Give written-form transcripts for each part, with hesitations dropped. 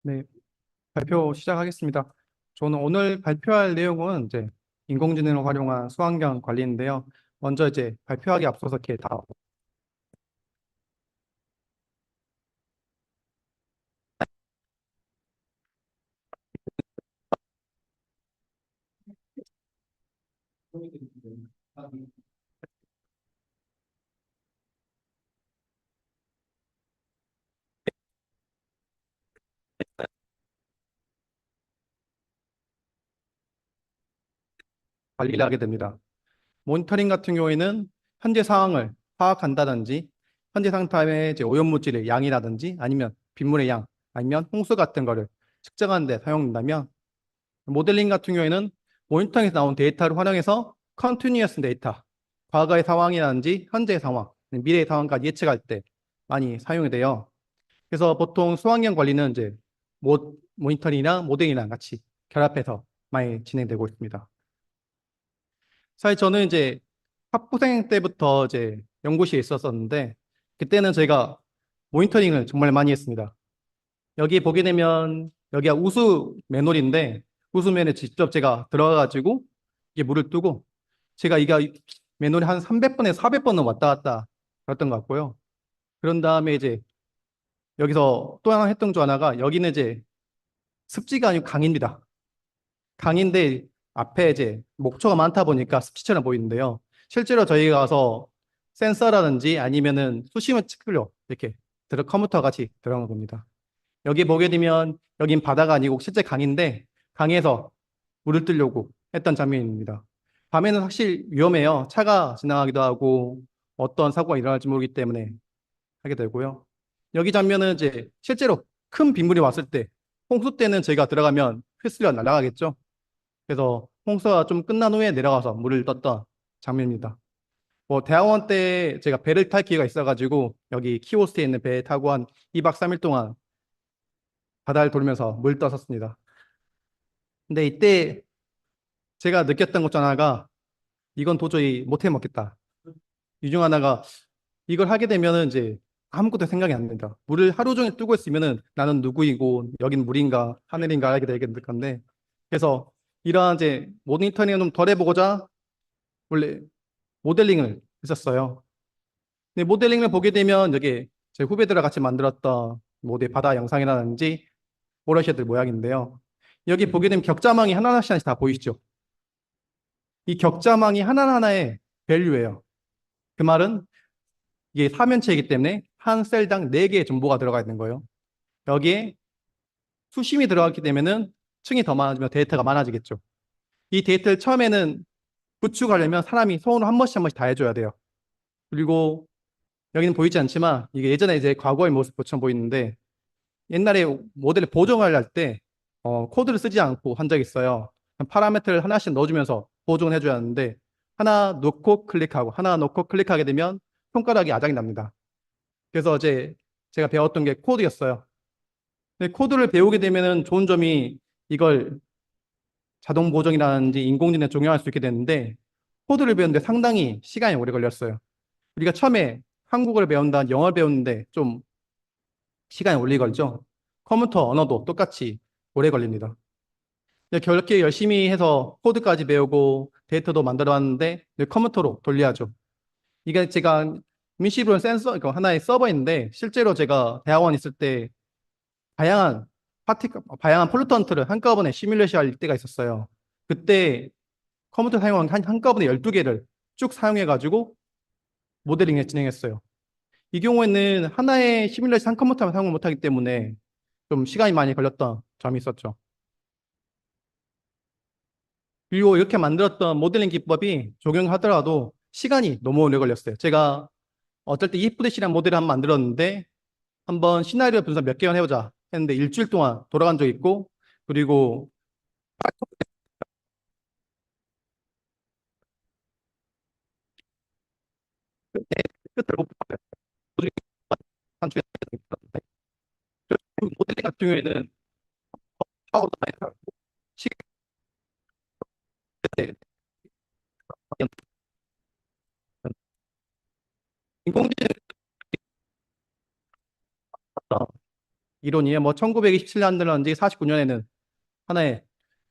네, 발표 시작하겠습니다. 저는 오늘 발표할 내용은 이제 인공지능을 활용한 수환경 관리인데요. 먼저 이제 발표하기 앞서서 이렇게 다 관리를 하게 됩니다. 모니터링 같은 경우에는 현재 상황을 파악한다든지 현재 상태의 이제 오염물질의 양이라든지 아니면 빗물의 양 아니면 홍수 같은 거를 측정하는 데 사용된다면 모델링 같은 경우에는 모니터링에서 나온 데이터를 활용해서 컨티뉴어스 데이터, 과거의 상황이라든지 현재의 상황, 미래의 상황까지 예측할 때 많이 사용이 돼요. 그래서 보통 수학형 관리는 이제 모니터링이랑 모델링이랑 같이 결합해서 많이 진행되고 있습니다. 사실 저는 이제 학부생 때부터 이제 연구실에 있었었는데 그때는 저희가 모니터링을 정말 많이 했습니다. 여기 보게 되면 여기가 우수 맨홀인데 우수맨에 직접 제가 들어가가지고 이게 물을 뜨고 제가 이게 맨홀이 한 300번에서 400번은 왔다 갔다 그랬던 것 같고요. 그런 다음에 이제 여기서 또 하나 했던 중 하나가 여기는 이제 습지가 아니고 강입니다. 강인데 앞에 이제 목초가 많다 보니까 습지처럼 보이는데요. 실제로 저희가 가서 센서라든지 아니면은 수심을 측으려 이렇게 컴퓨터 같이 들어간 겁니다. 여기 보게 되면 여긴 바다가 아니고 실제 강인데 강에서 물을 뜨려고 했던 장면입니다. 밤에는 확실히 위험해요. 차가 지나가기도 하고 어떤 사고가 일어날지 모르기 때문에 하게 되고요. 여기 장면은 이제 실제로 큰 빗물이 왔을 때 홍수 때는 저희가 들어가면 휘슬려 날아가겠죠. 그래서 홍수가 좀 끝난 후에 내려가서 물을 떴던 장면입니다. 뭐 대학원 때 제가 배를 탈 기회가 있어가지고 여기 키오스트에 있는 배 타고 한 2박 3일 동안 바다를 돌면서 물 떴었습니다. 근데 이때 제가 느꼈던 것 중 하나가 이건 도저히 못해 먹겠다. 이 중 하나가 이걸 하게 되면은 이제 아무것도 생각이 안 납니다. 물을 하루 종일 뜨고 있으면은 나는 누구이고 여긴 물인가 하늘인가 알게 되게 될 건데 그래서 이러한 이제 모니터링을 좀 덜 해보고자 원래 모델링을 했었어요. 근데 모델링을 보게 되면 여기 제 후배들과 같이 만들었던 모델 바다 영상이라든지 오러시들 모양인데요. 여기 보게 되면 격자망이 하나씩 다 보이시죠? 이 격자망이 하나하나의 밸류예요. 그 말은 이게 사면체이기 때문에 한 셀당 4개의 정보가 들어가 있는 거예요. 여기에 수심이 들어갔기 때문에는 층이 더 많아지면 데이터가 많아지겠죠. 이 데이터를 처음에는 구축하려면 사람이 손으로 한 번씩 다 해줘야 돼요. 그리고 여기는 보이지 않지만 이게 예전에 이제 과거의 모습처럼 보이는데 옛날에 모델을 보정을 할 때 코드를 쓰지 않고 한 적이 있어요. 파라미터를 하나씩 넣어주면서 보정을 해줘야 하는데 하나 놓고 클릭하고 하나 놓고 클릭하게 되면 손가락이 아작이 납니다. 그래서 어제 제가 배웠던 게 코드였어요. 근데 코드를 배우게 되면은 좋은 점이 이걸 자동 보정이라든지 인공지능에 적용할 수 있게 되는데 코드를 배우는데 상당히 시간이 오래 걸렸어요. 우리가 처음에 한국어를 배운다, 영어를 배우는데 좀 시간이 오래 걸죠. 컴퓨터 언어도 똑같이 오래 걸립니다. 그렇게 열심히 해서 코드까지 배우고 데이터도 만들어 왔는데 컴퓨터로 돌려야죠. 이게 제가 민시브론 센서, 이거 하나의 서버인데 실제로 제가 대학원 있을 때 다양한 다양한 폴루턴트를 한꺼번에 시뮬레이션 할 때가 있었어요. 그때 컴퓨터 사용한 한꺼번에 12개를 쭉 사용해가지고 모델링을 진행했어요. 이 경우에는 하나의 시뮬레이션 한 컴퓨터만 사용을 못하기 때문에 좀 시간이 많이 걸렸던 점이 있었죠. 그리고 이렇게 만들었던 모델링 기법이 적용하더라도 시간이 너무 오래 걸렸어요. 제가 어떨 때 이프대시라는 모델을 한번 만들었는데 한번 시나리오 분석 몇 개만 해보자 했는데 일주일 동안 돌아간 적이 있고 그리고 끝을 못 봤어요. 도저히 한 주에 모델링 같은 경우에는 하고도 많이 나고 시간 인공지능 이론이에요. 뭐 1927년이라든지 49년에는 하나의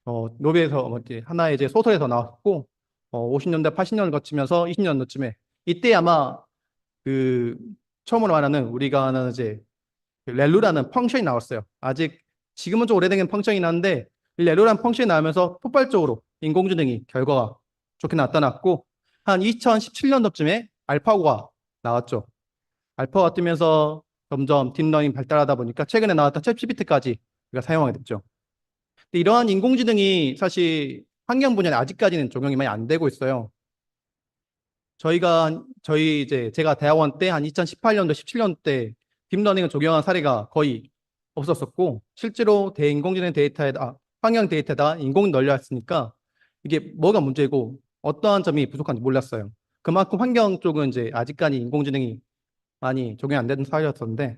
노벨에서 하나의 이제 소설에서 나왔고 50년대 80년을 거치면서 20년도쯤에 이때 아마 그 처음으로 말하는 우리가 아는 이제 그 렐루라는 펑션이 나왔어요. 아직 지금은 좀 오래된 펑션이 나는데 이 렐루라는 펑션이 나오면서 폭발적으로 인공지능이 결과가 좋게 나타났고 한 2017년도쯤에 알파고가 나왔죠. 알파고가 뜨면서 점점 딥러닝 발달하다 보니까 최근에 나왔던 챗GPT까지 우리가 사용하게 됐죠. 근데 이러한 인공지능이 사실 환경 분야에 아직까지는 적용이 많이 안 되고 있어요. 저희 이제 제가 대학원 때 한 2018년도, 17년도 때 딥러닝을 적용한 사례가 거의 없었었고, 실제로 대인공지능 데이터에다, 환경 데이터에다 인공 널렸으니까 이게 뭐가 문제고 어떠한 점이 부족한지 몰랐어요. 그만큼 환경 쪽은 이제 아직까지 인공지능이 많이 적용이 안 되는 사회였었는데,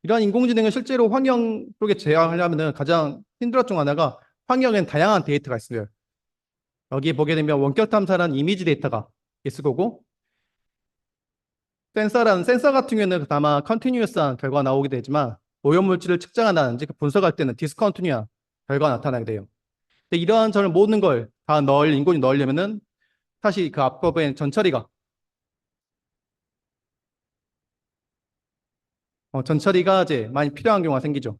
이러한 인공지능을 실제로 환경 쪽에 제어하려면 가장 힘들었던 중 하나가 환경엔 다양한 데이터가 있어요. 여기 보게 되면 원격 탐사라는 이미지 데이터가 있을 거고 센서 같은 경우에는 아마 컨티뉴어스한 결과가 나오게 되지만 오염물질을 측정한다든지 분석할 때는 디스컨티뉴한 결과가 나타나게 돼요. 근데 이러한 점을 모든 걸 다 인공이 넣으려면은 사실 그 앞부분에 전처리가 이제 많이 필요한 경우가 생기죠.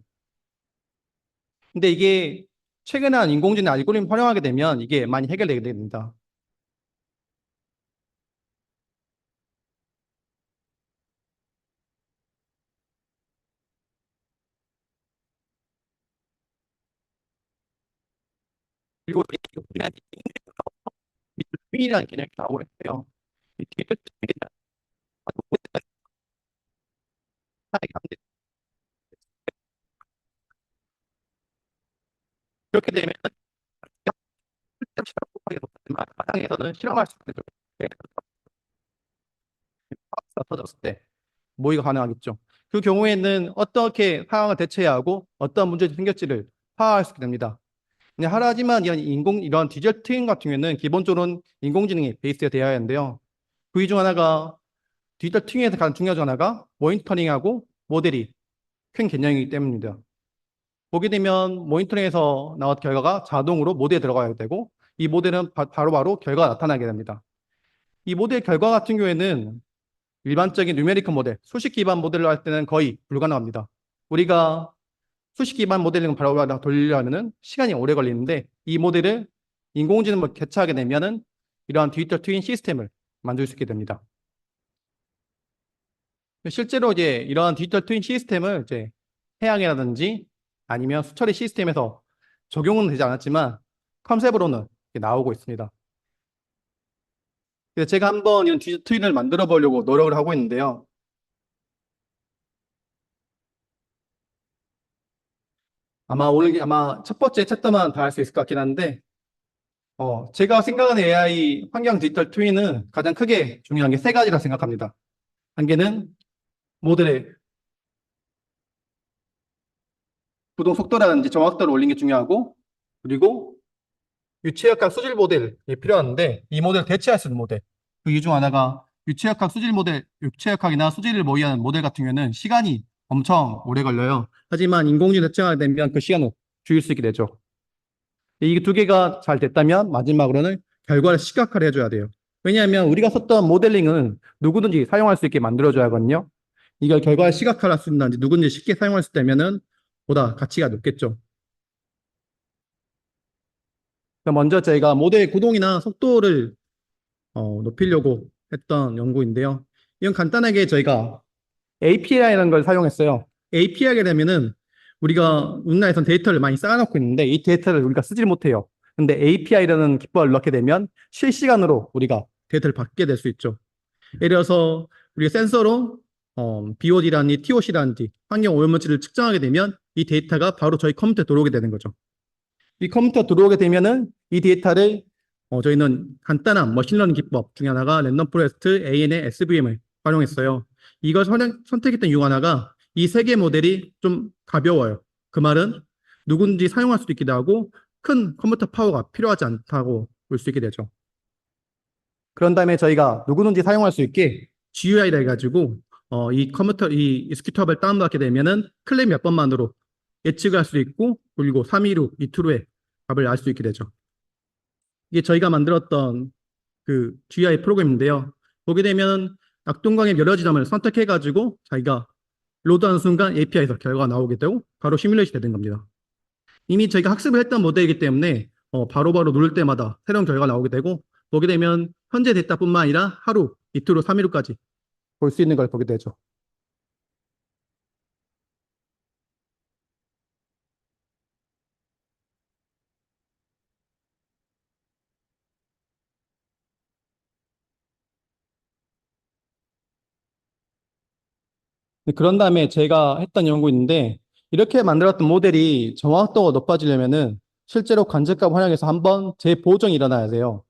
근데 이게 최근에 한 인공지능 알고리즘 활용하게 되면 이게 많이 해결되게 됩니다. 그리고 이라는 개념이 나오고 있어요. 이 디지털 트윈이란 그렇게 되면 마상에서는 실험할 수 있는 가 터졌을 때 모의가 가능하겠죠. 그 경우에는 어떻게 상황을 대처해야 하고 어떤 문제가 생겼지를 파악할 수 있게 됩니다. 하지만 이런 디지털 트윈 같은 경우에는 기본적으로는 인공지능이 베이스가 되어야 하는데요. 그 중 하나가 디지털 트윈에서 가장 중요한 중 하나가 모니터링하고 모델이 큰 개념이기 때문입니다. 보게 되면 모니터링에서 나온 결과가 자동으로 모델에 들어가야 되고 이 모델은 바로바로 결과가 나타나게 됩니다. 이 모델 결과 같은 경우에는 일반적인 뉴메리컬 모델, 수식 기반 모델로 할 때는 거의 불가능합니다. 우리가 수식 기반 모델링을 바로 돌리려면 시간이 오래 걸리는데 이 모델을 인공지능으로 개처하게 되면은 이러한 디지털 트윈 시스템을 만들 수 있게 됩니다. 실제로 이제 이러한 디지털 트윈 시스템을 이제 해양이라든지 아니면 수처리 시스템에서 적용은 되지 않았지만 컨셉으로는 나오고 있습니다. 그래서 제가 한번 이런 디지털 트윈을 만들어 보려고 노력을 하고 있는데요. 아마 첫 번째 챕터만 다 할 수 있을 것 같긴 한데, 제가 생각하는 AI 환경 디지털 트윈은 가장 크게 중요한 게 세 가지라 생각합니다. 한 개는 모델의 구동 속도라든지 정확도를 올리는 게 중요하고, 그리고 유체역학 수질 모델이 필요한데, 이 모델을 대체할 수 있는 모델. 그 이 중 하나가 유체역학 수질 모델, 유체역학이나 수질을 모의하는 모델 같은 경우에는 시간이 엄청 오래 걸려요. 하지만 인공지능 대체하게 되면 그 시간을 줄일 수 있게 되죠. 이 두 개가 잘 됐다면 마지막으로는 결과를 시각화를 해줘야 돼요. 왜냐하면 우리가 썼던 모델링은 누구든지 사용할 수 있게 만들어줘야 하거든요. 이걸 결과를 시각화할 수 있는지 누구든지 쉽게 사용할 수 있다면은 보다 가치가 높겠죠. 먼저 저희가 모델 구동이나 속도를 높이려고 했던 연구인데요. 이건 간단하게 저희가 API라는 걸 사용했어요. API가 되면은 우리가 우리나라에선 데이터를 많이 쌓아놓고 있는데 이 데이터를 우리가 쓰질 못해요. 근데 API라는 기법을 넣게 되면 실시간으로 우리가 데이터를 받게 될 수 있죠. 예를 들어서 우리가 센서로 BOD라든지 TOC라든지 환경 오염물질을 측정하게 되면 이 데이터가 바로 저희 컴퓨터에 들어오게 되는 거죠. 이 컴퓨터 들어오게 되면은 이 데이터를 저희는 간단한 머신러닝 기법 중에 하나가 랜덤 포레스트 AN의 SVM을 활용했어요. 이걸 선택했던 이유 하나가 이 세 개 모델이 좀 가벼워요. 그 말은 누군지 사용할 수도 있기도 하고 큰 컴퓨터 파워가 필요하지 않다고 볼 수 있게 되죠. 그런 다음에 저희가 누구든지 사용할 수 있게 GUI를 해가지고 이 컴퓨터, 이 익스큐터블 다운받게 되면은 클릭 몇 번만으로 예측을 할 수 있고, 그리고 3일 후, 이틀 후에 답을 알 수 있게 되죠. 이게 저희가 만들었던 그 GI 프로그램인데요. 보게 되면 낙동강의 여러 지점을 선택해가지고 자기가 로드하는 순간 API에서 결과가 나오게 되고 바로 시뮬레이션 되는 겁니다. 이미 저희가 학습을 했던 모델이기 때문에 바로바로 누를 때마다 새로운 결과가 나오게 되고 보게 되면 현재 데이터뿐만 아니라 하루, 이틀 후, 3일 후까지 볼 수 있는 걸 보게 되죠. 그런 다음에 제가 했던 연구인데 이렇게 만들었던 모델이 정확도가 높아지려면은 실제로 관측값 활용해서 한번 재보정이 일어나야 돼요.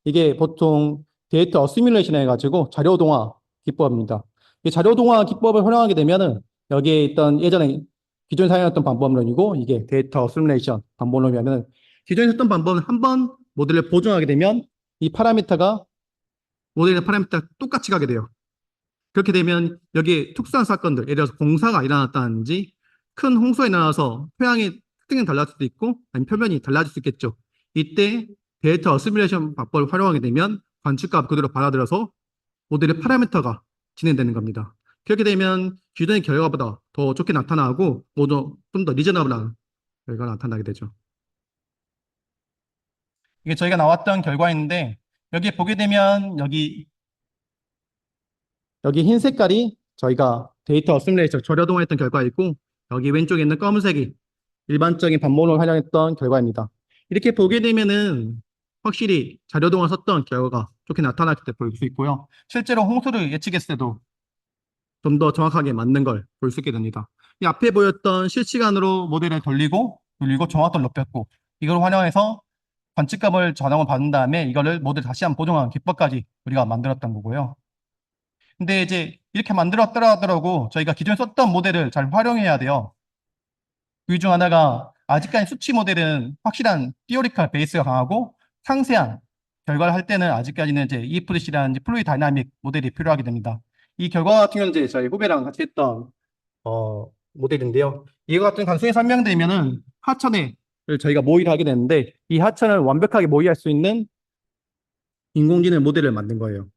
이게 보통 데이터 어시뮬레이션 해가지고 자료동화 기법입니다. 이 자료동화 기법을 활용하게 되면은 여기에 있던 예전에 기존에 사용했던 방법론이고 이게 데이터 어시뮬레이션 방법론이면은 기존에 썼던 방법은 한번 모델을 보정하게 되면 이 파라미터가 모델의 파라미터가 똑같이 가게 돼요. 그렇게 되면 여기에 특수한 사건들, 예를 들어서 공사가 일어났다든지 큰 홍수가 일어나서 토양의 특징이 달라질 수도 있고 아니면 표면이 달라질 수 있겠죠. 이때 데이터 어시뮬레이션 방법을 활용하게 되면 관측값 그대로 받아들여서 모델의 파라미터가 진행되는 겁니다. 그렇게 되면 기존의 결과보다 더 좋게 나타나고 모두 좀 더 리저너블한 결과가 나타나게 되죠. 이게 저희가 나왔던 결과인데 여기 보게 되면 여기 흰 색깔이 저희가 데이터 어시뮬레이션 저려동했던 결과이고 여기 왼쪽에 있는 검은색이 일반적인 반복을 활용했던 결과입니다. 이렇게 보게 되면은 확실히 자료동을 썼던 결과가 좋게 나타났을 때 볼 수 있고요. 실제로 홍수를 예측했을 때도 좀 더 정확하게 맞는 걸 볼 수 있게 됩니다. 이 앞에 보였던 실시간으로 모델을 돌리고 정확도를 높였고 이걸 활용해서 관측값을 전환을 받은 다음에 이거를 모델 다시 한번 보정하는 기법까지 우리가 만들었던 거고요. 근데 이제 이렇게 만들었더라 하더라고 저희가 기존에 썼던 모델을 잘 활용해야 돼요. 그 중 하나가 아직까지 수치 모델은 확실한 티오리컬 베이스가 강하고 상세한 결과를 할 때는 아직까지는 이제 EFDC라는 플루이드 다이나믹 모델이 필요하게 됩니다. 이 결과 같은 경우는 이제 저희 후배랑 같이 했던 모델인데요. 이거 같은 단순히 설명드리면은 하천을 저희가 모의를 하게 되는데 이 하천을 완벽하게 모의할 수 있는 인공지능 모델을 만든 거예요.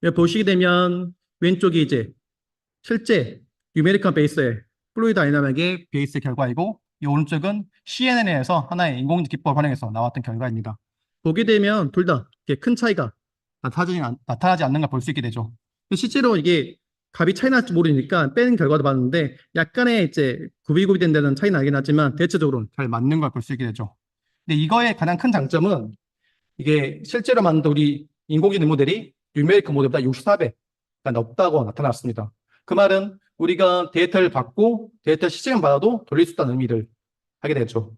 여기 보시게 되면 왼쪽이 이제 실제 뉴메리컬 베이스의 플루이드 다이나믹의 베이스 결과이고 이 오른쪽은 CNN에서 하나의 인공지능 기법을 활용해서 나왔던 결과입니다. 보게 되면 둘 다 큰 차이가 나타나지 않는 걸 볼 수 있게 되죠. 실제로 이게 값이 차이 날지 모르니까 빼는 결과도 봤는데 약간의 이제 구비구비 된 데는 차이 나긴 하지만 대체적으로는 잘 맞는 걸 볼 수 있게 되죠. 근데 이거의 가장 큰 장점은 이게 실제로 만든 우리 인공지능 모델이 뉴메리컬 모델보다 64배가 높다고 나타났습니다. 그 말은 우리가 데이터를 받고 데이터 실시간 받아도 돌릴 수 있다는 의미를 하게 되죠.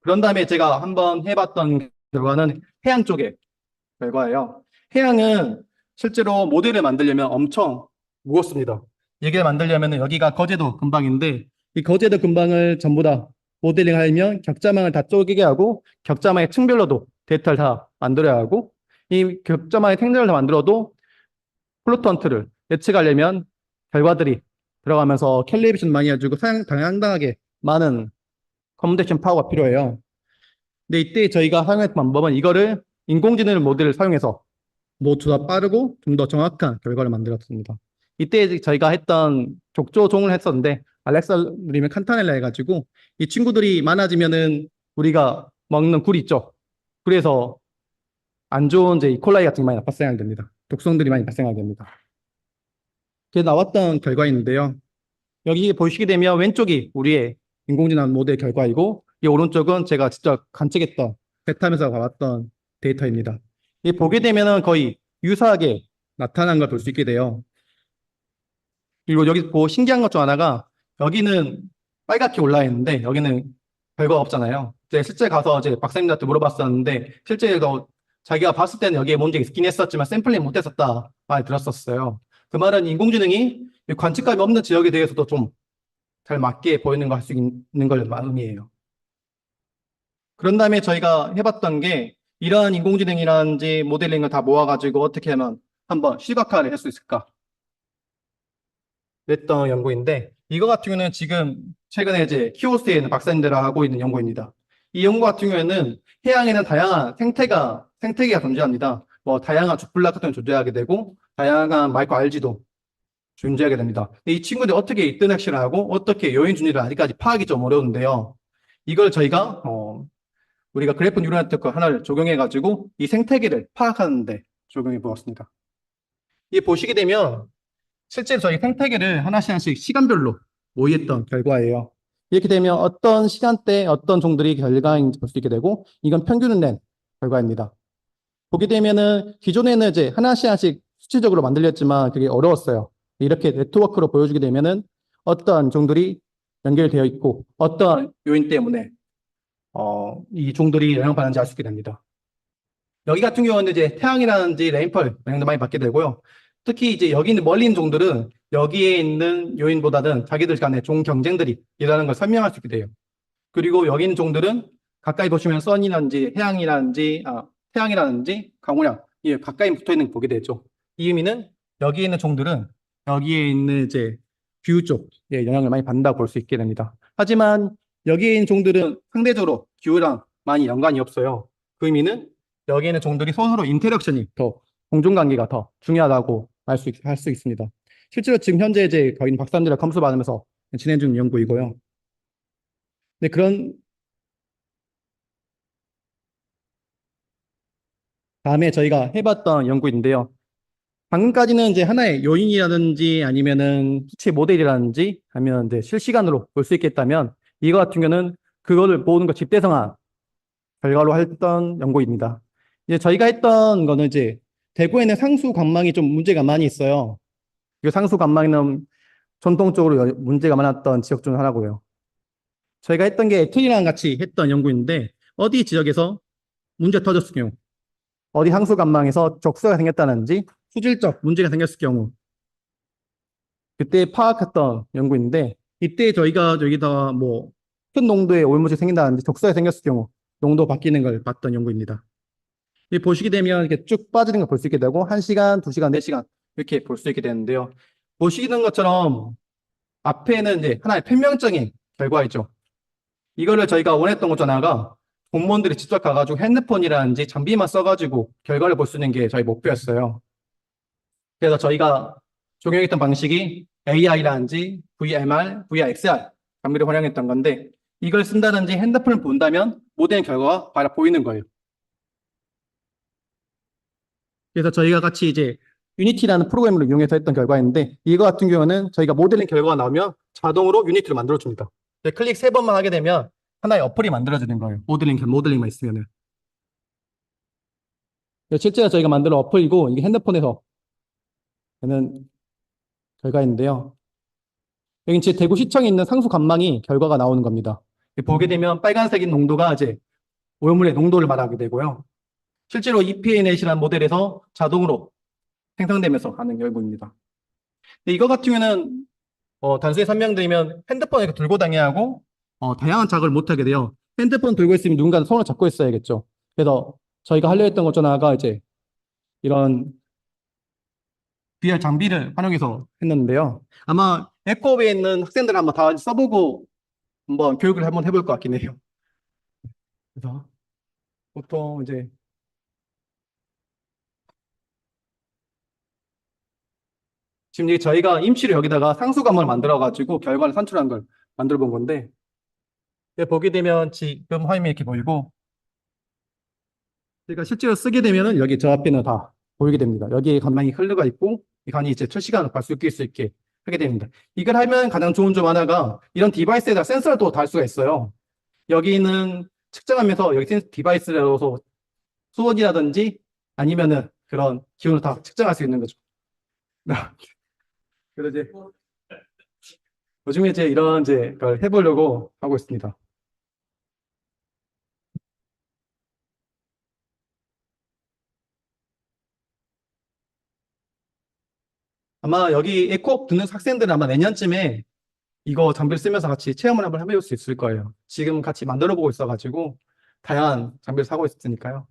그런 다음에 제가 한번 해봤던 결과는 해양 쪽의 결과예요. 해양은 실제로 모델을 만들려면 엄청 무겁습니다. 이게 만들려면 여기가 거제도 근방인데 이 거제도 근방을 전부 다 모델링 하려면 격자망을 다 쪼개게 하고 격자망의 층별로도 데이터를 다 만들어야 하고 이 격자망의 탱들을 다 만들어도 플루턴트를 예측하려면 결과들이 들어가면서 캘리브레이션 많이 해주고 상당하게 많은 컴퓨테이션 파워가 필요해요. 근데 이때 저희가 사용했던 방법은 이거를 인공지능 모델을 사용해서 모두 다 빠르고 좀 더 정확한 결과를 만들었습니다. 이때 저희가 했던 족조종을 했었는데 알렉산드리면 칸타넬라 해가지고 이 친구들이 많아지면은 우리가 먹는 굴 있죠. 그래서 안 좋은 이제 이콜라이 같은 게 많이 발생하게 됩니다. 독성들이 많이 발생하게 됩니다. 그래서 나왔던 결과인데요. 여기 보시게 되면 왼쪽이 우리의 인공지능 모델 결과이고 이 오른쪽은 제가 직접 관측했던 베타에서 봐왔던 데이터입니다. 이 보게 되면은 거의 유사하게 나타난 걸 볼 수 있게 돼요. 그리고 여기 뭐 신기한 것 중 하나가 여기는 빨갛게 올라 있는데 여기는 별거 없잖아요. 이제 실제 가서 이제 박사님들한테 물어봤었는데 실제 자기가 봤을 때는 여기에 문제가 있긴 했었지만 샘플링 못했었다 말 들었었어요. 그 말은 인공지능이 관측감이 없는 지역에 대해서도 좀 잘 맞게 보이는 거 할 수 있는 걸 의미해요. 그런 다음에 저희가 해봤던 게 이러한 인공지능이라든지 모델링을 다 모아가지고 어떻게 하면 한번 시각화를 할 수 있을까? 했던 연구인데, 이거 같은 경우는 지금 최근에 이제 키오스에 있는 박사님들이 하고 있는 연구입니다. 이 연구 같은 경우에는 해양에는 다양한 생태계가 존재합니다. 뭐 다양한 족블락 같은 게 존재하게 되고, 다양한 마이크로 알지도 존재하게 됩니다. 근데 이 친구들이 어떻게 이뜬 핵실을 하고 어떻게 요인 준위를 아직까지 파악이 좀 어려운데요. 이걸 저희가 우리가 그래프 뉴럴 네트워크 하나를 적용해 가지고 이 생태계를 파악하는데 적용해 보았습니다. 이 보시게 되면 실제로 저희 생태계를 하나씩 하나씩 시간별로 모의했던 결과예요. 이렇게 되면 어떤 시간대에 어떤 종들이 결과인지 볼 수 있게 되고, 이건 평균을 낸 결과입니다. 보게 되면은 기존에는 이제 하나씩 하나씩 수치적으로 만들렸지만 그게 어려웠어요. 이렇게 네트워크로 보여주게 되면은 어떠한 종들이 연결되어 있고 어떠한 요인 때문에 이 종들이 영향받는지 알 수 있게 됩니다. 여기 같은 경우는 이제 태양이라든지 레인펄 영향도 많이 받게 되고요. 특히 이제 여기 있는 멀리 있는 종들은 여기에 있는 요인보다는 자기들 간의 종 경쟁들이 일어나는 걸 설명할 수 있게 돼요. 그리고 여기 있는 종들은 가까이 보시면 선이라든지 태양이라든지 강우량, 예, 가까이 붙어 있는 거 보게 되죠. 이 의미는 여기에 있는 종들은 여기에 있는 이제 기후 쪽에 영향을 많이 받는다고 볼 수 있게 됩니다. 하지만 여기에 있는 종들은 상대적으로 기후랑 많이 연관이 없어요. 그 의미는 여기에 있는 종들이 서로 인터랙션이 더 공존관계가 더 중요하다고 할 수 있습니다. 실제로 지금 현재 이제 거기 있는 박사님들과 검수 받으면서 진행 중인 연구이고요. 네, 그런 다음에 저희가 해봤던 연구인데요. 방금까지는 이제 하나의 요인이라든지 아니면은 수치 모델이라든지 아니면 이제 실시간으로 볼 수 있겠다면, 이거 같은 경우는 그거를 모으는 거 집대성한 결과로 했던 연구입니다. 이제 저희가 했던 거는 이제 대구에는 상수 관망이 좀 문제가 많이 있어요. 이 상수 관망은 전통적으로 문제가 많았던 지역 중 하나고요. 저희가 했던 게 애틀이랑 같이 했던 연구인데, 어디 지역에서 문제 터졌을 경우, 어디 상수 관망에서 적수가 생겼다든지 수질적 문제가 생겼을 경우 그때 파악했던 연구인데, 이때 저희가 여기다 뭐 큰 농도의 오염물질이 생긴다든지 적수가 생겼을 경우 농도 바뀌는 걸 봤던 연구입니다. 이 보시게 되면 이렇게 쭉 빠지는 걸 볼 수 있게 되고 1시간, 2시간, 4시간 이렇게 볼 수 있게 되는데요. 보시는 것처럼 앞에는 이제 하나의 편명적인 결과이죠. 이거를 저희가 원했던 것 중 하나가 공무원들이 직접 가가지고 핸드폰이라든지 장비만 써가지고 결과를 볼 수 있는 게 저희 목표였어요. 그래서 저희가 적용했던 방식이 AI라든지 VMR, VRXR 장비를 활용했던 건데, 이걸 쓴다든지 핸드폰을 본다면 모든 결과가 바로 보이는 거예요. 그래서 저희가 같이 이제 유니티라는 프로그램을 이용해서 했던 결과인데, 이거 같은 경우는 저희가 모델링 결과가 나오면 자동으로 유니티를 만들어줍니다. 클릭 3번만 하게 되면 하나의 어플이 만들어지는 거예요. 모델링만 있으면은. 실제로 저희가 만든 어플이고, 이게 핸드폰에서 되는 결과인데요. 여기 제 대구시청에 있는 상수 관망이 결과가 나오는 겁니다. 보게 되면 빨간색인 농도가 이제 오염물의 농도를 말하게 되고요. 실제로 EPANet이라는 모델에서 자동으로 생성되면서 하는 결과입니다. 근데 이거 같은 경우는 단순히 설명드리면 핸드폰을 이렇게 들고 다녀야 하고 다양한 작업을 못하게 돼요. 핸드폰 들고 있으면 누군가 손을 잡고 있어야겠죠. 그래서 저희가 하려 했던 것 중 하나가 이제 이런 VR 장비를 활용해서 했는데요. 아마 에코업에 있는 학생들 한번 다 써보고 한번 교육을 한번 해볼 것 같긴 해요. 그래서 보통 이제 지금 이제 저희가 임시로 여기다가 상수감을 만들어가지고 결과를 산출한 걸 만들어 본 건데, 보게 되면 지금 화면이 이렇게 보이고, 제가 실제로 쓰게 되면은 여기 저 앞에는 다 보이게 됩니다. 여기에 간만이 흘러가 있고, 이 간이 이제 실시간으로 볼 수 있게 하게 됩니다. 이걸 하면 가장 좋은 점 하나가 이런 디바이스에다 센서를 또 달 수가 있어요. 여기는 측정하면서 여기 디바이스로서 수온이라든지 아니면은 그런 기온을 다 측정할 수 있는 거죠. 그래서 이제 요즘에 이제 이런 이제 걸 해보려고 하고 있습니다. 아마 여기 에코업 듣는 학생들은 아마 내년쯤에 이거 장비를 쓰면서 같이 체험을 한번 해볼 수 있을 거예요. 지금 같이 만들어 보고 있어가지고 다양한 장비를 사고 있으니까요.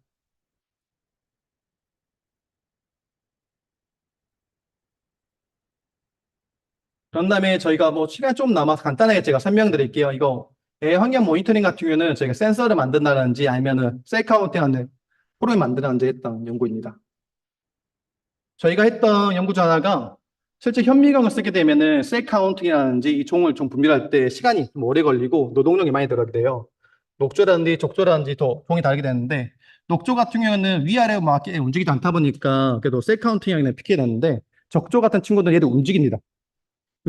그런 다음에 저희가 뭐 시간 좀 남아서 간단하게 제가 설명드릴게요. 이거 환경 모니터링 같은 경우는 저희가 센서를 만든다든지 아니면은 셀 카운팅하는 프로그램 만든다든지 했던 연구입니다. 저희가 했던 연구 중 하나가 실제 현미경을 쓰게 되면은 셀 카운팅이라든지 이 종을 좀 분별할 때 시간이 좀 오래 걸리고 노동력이 많이 들어가게 돼요. 녹조라든지 족조라든지 더 종이 다르게 되는데 녹조 같은 경우는 위아래로 막 이렇게 움직이지 않다 보니까 그래도 셀 카운팅이 피게 되는데 적조 같은 친구들은 얘도 움직입니다.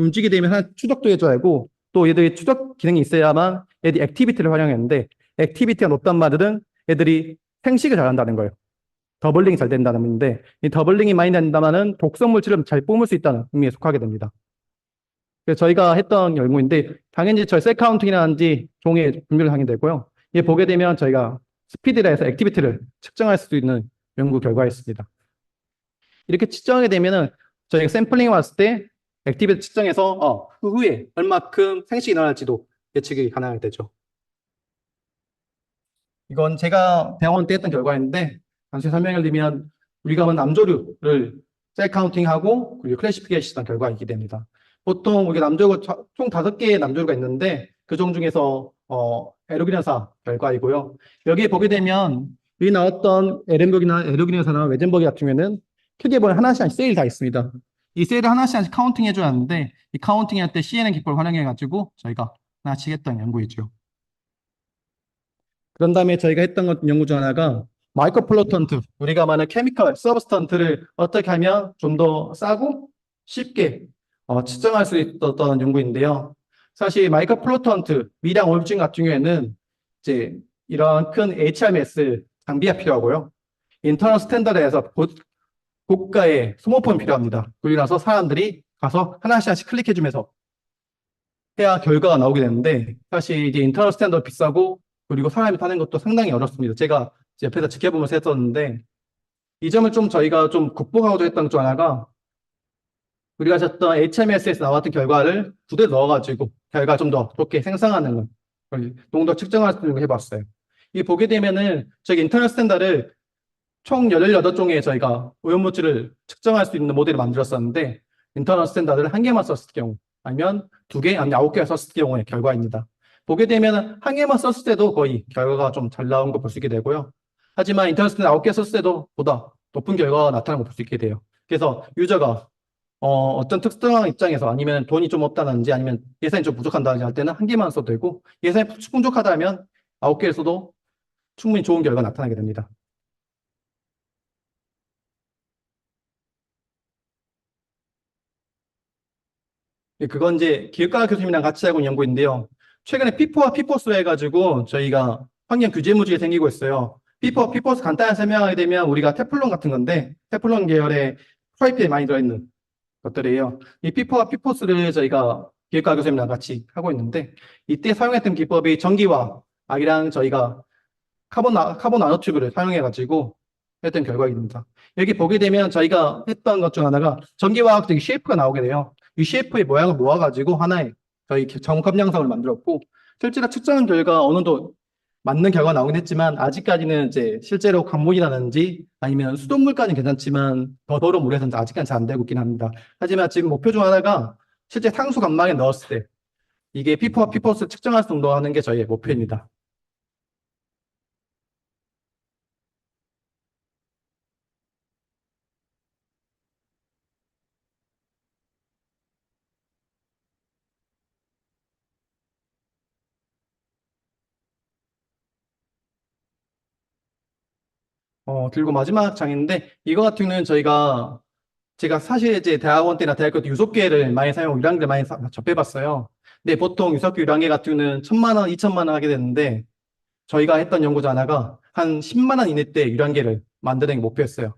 움직이게 되면 하나 추적도 해줘야 하고 또 얘들이 추적 기능이 있어야만 얘들이 액티비티를 활용했는데 액티비티가 높단 말은 얘들이 생식을 잘한다는 거예요. 더블링이 잘 된다는 의미인데 이 더블링이 많이 된다면은 독성 물질을 잘 뿜을 수 있다는 의미에 속하게 됩니다. 그래서 저희가 했던 연구인데 당연히 저희 셀 카운팅이라든지 종의 분류를 하게 되고요. 이게 보게 되면 저희가 스피드라 해서 액티비티를 측정할 수 있는 연구 결과였습니다. 이렇게 측정하게 되면은 저희가 샘플링 왔을 때 액티비티 측정해서 그 후에 얼마큼 생식이 일어날지도 예측이 가능하게 되죠. 이건 제가 대학원 때 했던 결과인데 단순히 설명을 드리면 우리가 남조류를 셀 카운팅하고 그리고 클래시피케이션 결과이게 됩니다. 보통 우리가 남조류가 총 5개의 남조류가 있는데 그중 중에서 에르기네사 결과이고요. 여기에 보게 되면 여기 나왔던 에렌버기나 에르기네사나 웨젠버기 같은 경우에는 크게 보면 하나씩 셀이 다 있습니다. 이 셀을 하나씩 카운팅 해줘야 하는데 이 카운팅 할 때 CNN 기법을 활용해가지고 저희가 하나씩 했던 연구이죠. 그런 다음에 저희가 했던 것 연구 중 하나가 마이크로 플루턴트, 우리가 말하는 케미컬 서브스턴트를 어떻게 하면 좀 더 싸고 쉽게 측정할 수 있었던 연구인데요. 사실 마이크로 플루턴트, 미량 오염증 같은 경우에는 이제 이런 큰 HRMS 장비가 필요하고요. 인터널 스탠더드에서 고가의 소모품이 필요합니다. 그리고 나서 사람들이 가서 하나씩 클릭해주면서 해야 결과가 나오게 되는데 사실 이제 인터널 스탠더드 비싸고 그리고 사람이 타는 것도 상당히 어렵습니다. 제가 옆에서 지켜보면서 했었는데 이 점을 좀 저희가 좀 극복하고자 했던 것 중 하나가 우리가 했던 HMS에서 나왔던 결과를 부대에 넣어가지고 결과 좀 더 좋게 생성하는 걸 농도 측정할 수 있는 걸 해봤어요. 이 보게 되면은 저희 인터널 스탠더드를 총 18종의 저희가 오염물질을 측정할 수 있는 모델을 만들었었는데 인터널 스탠다드를 한 개만 썼을 경우 아니면 2개, 아니면 9개가 썼을 경우의 결과입니다. 보게 되면 한 개만 썼을 때도 거의 결과가 좀 잘 나온 거 볼 수 있게 되고요. 하지만 인터넷 스탠다드 9개 썼을 때도 보다 높은 결과가 나타나는 거 볼 수 있게 돼요. 그래서 유저가 어떤 특정한 입장에서 아니면 돈이 좀 없다든지 아니면 예산이 좀 부족한다든지 할 때는 한 개만 써도 되고 예산이 풍족하다면 9개를 써도 충분히 좋은 결과가 나타나게 됩니다. 예, 그건 이제 기획과 교수님이랑 같이 하고 있는 연구인데요. 최근에 피포와 피포스로 해가지고 저희가 환경 규제 문제가 생기고 있어요. 피포, 피포스 간단히 설명하게 되면 우리가 테플론 같은 건데 테플론 계열의 프라이팬이 많이 들어있는 것들이에요. 이 피포와 피포스를 저희가 기획과 교수님이랑 같이 하고 있는데 이때 사용했던 기법이 전기와 아이랑 저희가 카본 나노튜브를 사용해가지고 했던 결과입니다. 여기 보게 되면 저희가 했던 것 중 하나가 전기화학적인 쉐이프가 나오게 돼요. 이 쉐이프의 모양을 모아가지고 하나의 저희 정컵 양상을 만들었고 실제로 측정 결과 어느 정도 맞는 결과가 나오긴 했지만 아직까지는 이제 실제로 강물이라든지 아니면 수돗물까지는 괜찮지만 더 더러운 물에서는 아직까지 잘 안 되고 있긴 합니다. 하지만 지금 목표 중 하나가 실제 상수 감망에 넣었을 때 이게 피포와 피포스 측정할 수 정도 하는 게 저희의 목표입니다. 그리고 마지막 장인데 이거 같은 경우는 제가 사실 이제 대학원 때나 대학교 때 유속계를 많이 사용, 유량계를 많이 접해봤어요. 근데 보통 유속계 유량계 같은 경우는 1,000만 원, 2천만 원 하게 되는데 저희가 했던 연구 중 하나가 한 10만 원 이내 때 유량계를 만드는 게 목표였어요.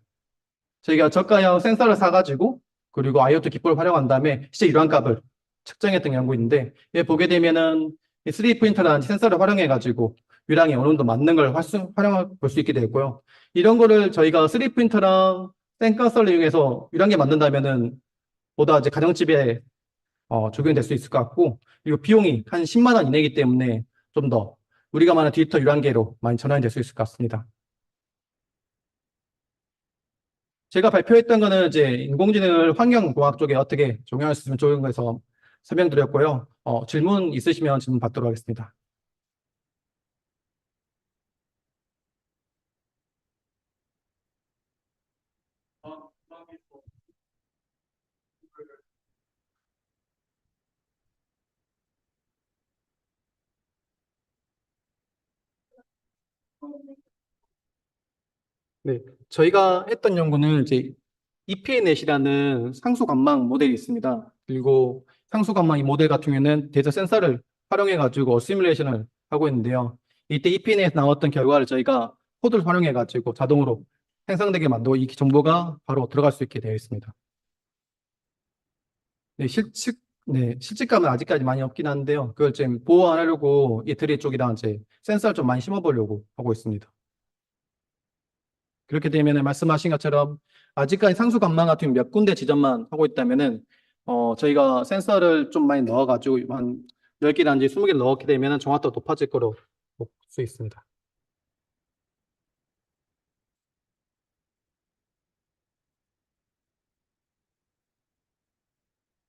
저희가 저가형 센서를 사가지고 그리고 IoT 기법을 활용한 다음에 실제 유량값을 측정했던 연구인데 얘 보게 되면은 3D 프린터라는 센서를 활용해가지고 유량이 어느 정도 맞는 걸 활용해 볼 수 있게 되고요. 이런 거를 저희가 3D 프린터랑 센서를 이용해서 유량계 만든다면은 보다 이제 가정집에 적용될 수 있을 것 같고 그리고 비용이 한 10만 원 이내이기 때문에 좀 더 우리가 말하는 디지털 유량계로 많이 전환이 될 수 있을 것 같습니다. 제가 발표했던 거는 이제 인공지능을 환경공학 쪽에 어떻게 적용할 수 있으면 좋은 거에서 설명드렸고요. 질문 있으시면 질문 받도록 하겠습니다. 네, 저희가 했던 연구는 이제 EPNet이라는 상수관망 모델이 있습니다. 그리고 상수관망 이 모델 같은 경우에는 데이터 센서를 활용해 가지고 시뮬레이션을 하고 있는데요. 이때 EPNet에서 나왔던 결과를 저희가 코드를 활용해 가지고 자동으로 생성되게 만들고 이 정보가 바로 들어갈 수 있게 되어 있습니다. 네, 실직감은 아직까지 많이 없긴 한데요. 그걸 지금 보완하려고 이태리 쪽이랑 이제 센서를 좀 많이 심어보려고 하고 있습니다. 그렇게 되면 말씀하신 것처럼 아직까지 상수 관망 같은 몇 군데 지점만 하고 있다면은 저희가 센서를 좀 많이 넣어가지고 한 10개라든지 20개를 넣게 되면 정확도가 높아질 거로 볼 수 있습니다.